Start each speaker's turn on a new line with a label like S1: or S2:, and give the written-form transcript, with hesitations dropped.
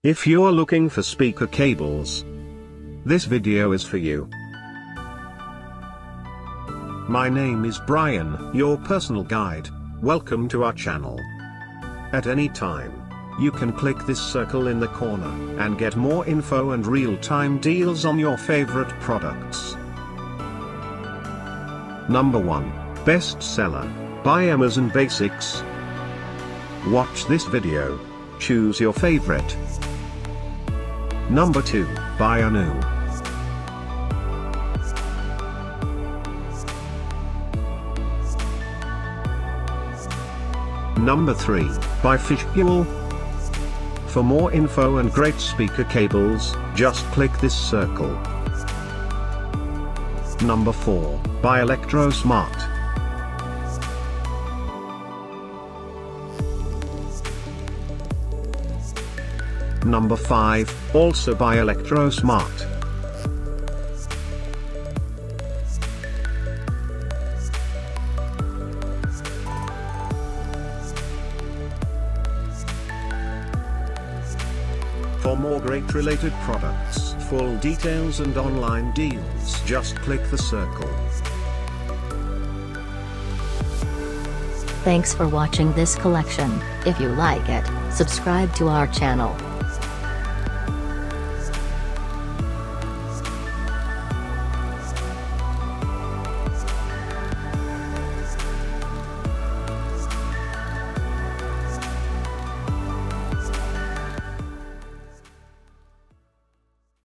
S1: If you're looking for speaker cables, this video is for you. My name is Brian, your personal guide. Welcome to our channel. At any time, you can click this circle in the corner and get more info and real-time deals on your favorite products. Number 1. Bestseller by Amazon Basics. Watch this video. Choose your favorite. Number 2, by Unooe. Number 3, by Fisual. For more info and great speaker cables, just click this circle. Number 4, by electrosmart. Number 5, also by electrosmart. For more great related products, full details and online deals, just click the circle.
S2: Thanks for watching this collection. If you like it, subscribe to our channel.